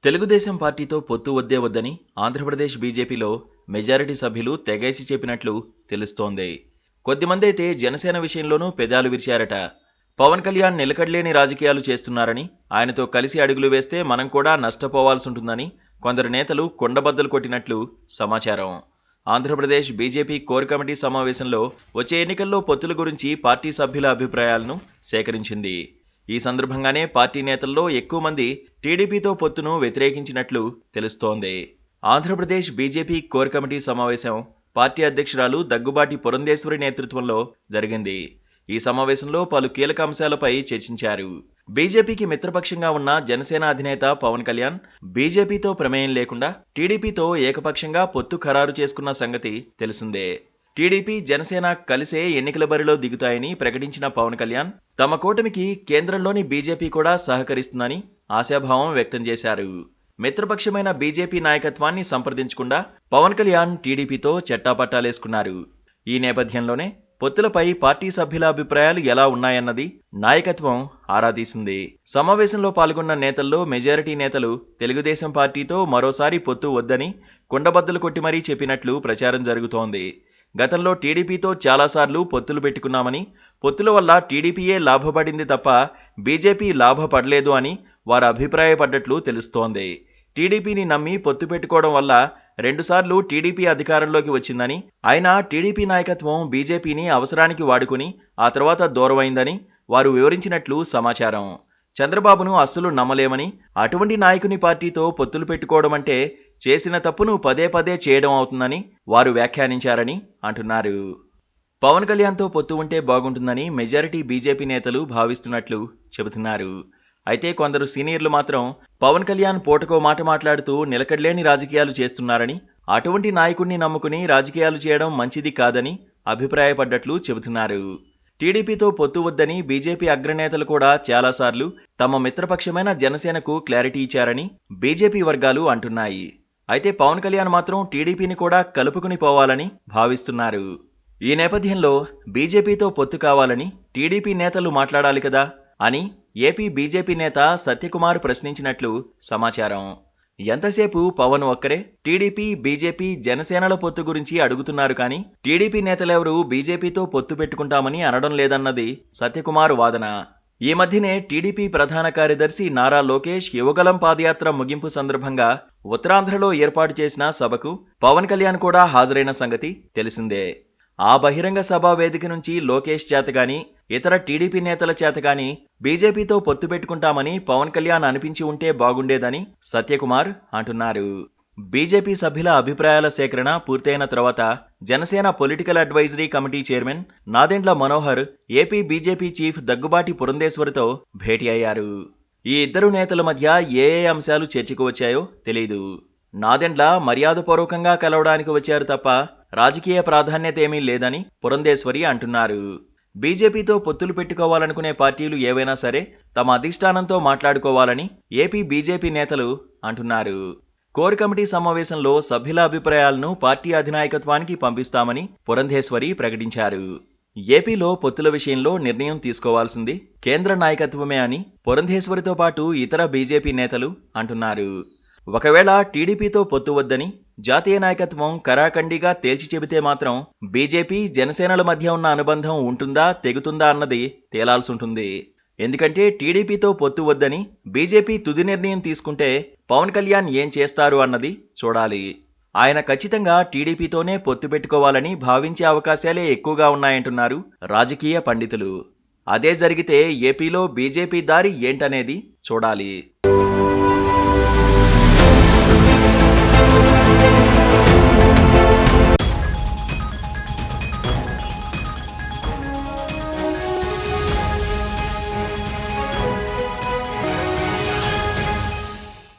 తెలుగుదేశం పార్టీతో పొత్తు వద్దే వద్దని ఆంధ్రప్రదేశ్ బీజేపీలో మెజారిటీ సభ్యులు తెగేసి చెప్పినట్లు తెలుస్తోంది. కొద్దిమంది అయితే జనసేన విషయంలోనూ పెదాలు విరిచారట. పవన్ కళ్యాణ్ నిలకడలేని రాజకీయాలు చేస్తున్నారని, ఆయనతో కలిసి అడుగులు వేస్తే మనం కూడా నష్టపోవాల్సుంటుందని కొందరు నేతలు కుండబద్దలు కొట్టినట్లు సమాచారం. ఆంధ్రప్రదేశ్ బీజేపీ కోర్ కమిటీ సమావేశంలో వచ్చే ఎన్నికల్లో పొత్తుల గురించి పార్టీ సభ్యుల అభిప్రాయాలను సేకరించింది. ఈ సందర్భంగానే పార్టీ నేతల్లో ఎక్కువ మంది టీడీపీతో పొత్తును వ్యతిరేకించినట్లు తెలుస్తోంది. ఆంధ్రప్రదేశ్ బీజేపీ కోర్ కమిటీ సమావేశం పార్టీ అధ్యక్షురాలు దగ్గుబాటి పురంధేశ్వరి నేతృత్వంలో జరిగింది. ఈ సమావేశంలో పలు కీలక అంశాలపై చర్చించారు. బీజేపీకి మిత్రపక్షంగా ఉన్న జనసేన అధినేత పవన్ కళ్యాణ్ బీజేపీతో ప్రమేయం లేకుండా టీడీపీతో ఏకపక్షంగా పొత్తు ఖరారు చేసుకున్న సంగతి తెలిసిందే. టీడీపీ జనసేన కలిసే ఎన్నికల బరిలో దిగుతాయని ప్రకటించిన పవన్ కళ్యాణ్ తమ కూటమికి కేంద్రంలోని బీజేపీ కూడా సహకరిస్తుందని ఆశాభావం వ్యక్తం చేశారు. మిత్రపక్షమైన బీజేపీ నాయకత్వాన్ని సంప్రదించకుండా పవన్ కళ్యాణ్ టీడీపీతో చెట్టాపట్టాలేసుకున్నారు. ఈ నేపథ్యంలోనే పొత్తులపై పార్టీ సభ్యుల అభిప్రాయాలు ఎలా ఉన్నాయన్నది నాయకత్వం ఆరా తీసింది. సమావేశంలో పాల్గొన్న నేతల్లో మెజారిటీ నేతలు తెలుగుదేశం పార్టీతో మరోసారి పొత్తు వద్దని కుండబద్దలు కొట్టి మరీ చెప్పినట్లు ప్రచారం జరుగుతోంది. గతంలో టీడీపీతో చాలాసార్లు పొత్తులు పెట్టుకున్నామని, పొత్తుల వల్ల టీడీపీయే లాభపడింది తప్ప బీజేపీ లాభపడలేదు అని వారు అభిప్రాయపడ్డట్లు తెలుస్తోంది. టీడీపీని నమ్మి పొత్తు పెట్టుకోవడం వల్ల 2 సార్లు టీడీపీ అధికారంలోకి వచ్చిందని, అయినా టీడీపీ నాయకత్వం బీజేపీని అవసరానికి వాడుకుని ఆ తర్వాత దూరమైందని వారు వివరించినట్లు సమాచారం. చంద్రబాబును అస్సలు నమ్మలేమని, అటువంటి నాయకుని పార్టీతో పొత్తులు పెట్టుకోవడం అంటే చేసిన తప్పును పదే పదే చేయడం అవుతుందని వారు వ్యాఖ్యానించారని అంటున్నారు. పవన్ కళ్యాణ్తో పొత్తు ఉంటే బాగుంటుందని మెజారిటీ బీజేపీ నేతలు భావిస్తున్నట్లు చెబుతున్నారు. అయితే కొందరు సీనియర్లు మాత్రం పవన్ కళ్యాణ్ పూటకో మాట మాట్లాడుతూ నిలకడలేని రాజకీయాలు చేస్తున్నారని, అటువంటి నాయకుణ్ణి నమ్ముకుని రాజకీయాలు చేయడం మంచిది కాదని అభిప్రాయపడ్డట్లు చెబుతున్నారు. టీడీపీతో పొత్తు వద్దని బీజేపీ అగ్రనేతలు కూడా చాలాసార్లు తమ మిత్రపక్షమైన జనసేనకు క్లారిటీ ఇచ్చారని బీజేపీ వర్గాలు అంటున్నాయి. అయితే పవన్ కళ్యాణ్ మాత్రం టీడీపీని కూడా కలుపుకుని పోవాలని భావిస్తున్నారు. ఈ నేపథ్యంలో బీజేపీతో పొత్తు కావాలని టీడీపీ నేతలు మాట్లాడాలి కదా అని ఏపీ బీజేపీ నేత సత్యకుమార్ ప్రశ్నించినట్లు సమాచారం. ఎంతసేపు పవన్ ఒక్కరే టీడీపీ, బీజేపీ, జనసేనల పొత్తు గురించి అడుగుతున్నారు కానీ టీడీపీ నేతలెవరూ బీజేపీతో పొత్తు పెట్టుకుంటామని అనడం లేదన్నది సత్యకుమార్ వాదన. ఈ మధ్యనే టీడీపీ ప్రధాన కార్యదర్శి నారా లోకేష్ యువగళం పాదయాత్ర ముగింపు సందర్భంగా ఉత్తరాంధ్రలో ఏర్పాటు చేసిన సభకు పవన్ కళ్యాణ్ కూడా హాజరైన సంగతి తెలిసిందే. ఆ బహిరంగ సభా వేదిక నుంచి లోకేష్ చేతగాని, ఇతర టీడీపీ నేతల చేతగాని బీజేపీతో పొత్తు పెట్టుకుంటామని పవన్ కళ్యాణ్ అనిపించి ఉంటే బాగుండేదని సత్యకుమార్ అంటున్నారు. బీజేపీ సభ్యుల అభిప్రాయాల సేకరణ పూర్తయిన తర్వాత Janasena political advisory committee chairman Nadendla Manohar AP BJP chief Daggubati పురంధేశ్వరితో భేటీ అయ్యారు. ఈ ఇద్దరు నేతల మధ్య ఏ అంశాలు చర్చకు వచ్చాయో తెలీదు. నాదెండ్ల మర్యాదపూర్వకంగా కలవడానికి వచ్చారు తప్ప రాజకీయ ప్రాధాన్యత ఏమీ లేదని పురంధేశ్వరి అంటున్నారు. బీజేపీతో పొత్తులు పెట్టుకోవాలనుకునే పార్టీలు ఏవైనా సరే తమ అధిష్టానంతో మాట్లాడుకోవాలని ఏపీ బీజేపీ నేతలు అంటున్నారు. కోర్ కమిటీ సమావేశంలో సభ్యుల అభిప్రాయాలను పార్టీ అధినాయకత్వానికి పంపిస్తామని పురంధేశ్వరి ప్రకటించారు. ఏపీలో పొత్తుల విషయంలో నిర్ణయం తీసుకోవాల్సింది కేంద్ర నాయకత్వమే అని పురంధేశ్వరితో పాటు ఇతర బీజేపీ నేతలు అంటున్నారు. ఒకవేళ టీడీపీతో పొత్తు వద్దని జాతీయ నాయకత్వం కరాఖండిగా తేల్చి చెబితే మాత్రం బీజేపీ, జనసేనల మధ్య ఉన్న అనుబంధం ఉంటుందా తెగుతుందా అన్నది తేలాల్సుంటుంది. ఎందుకంటే టీడీపీతో పొత్తు వద్దని బీజేపీ తుది నిర్ణయం తీసుకుంటే పవన్ కళ్యాణ్ ఏం చేస్తారు అన్నది చూడాలి. ఆయన ఖచ్చితంగా టీడీపీతోనే పొత్తు పెట్టుకోవాలని భావించే అవకాశాలే ఎక్కువగా ఉన్నాయంటున్నారు రాజకీయ పండితులు. అదే జరిగితే ఏపీలో బీజేపీ దారి ఏంటనేది చూడాలి.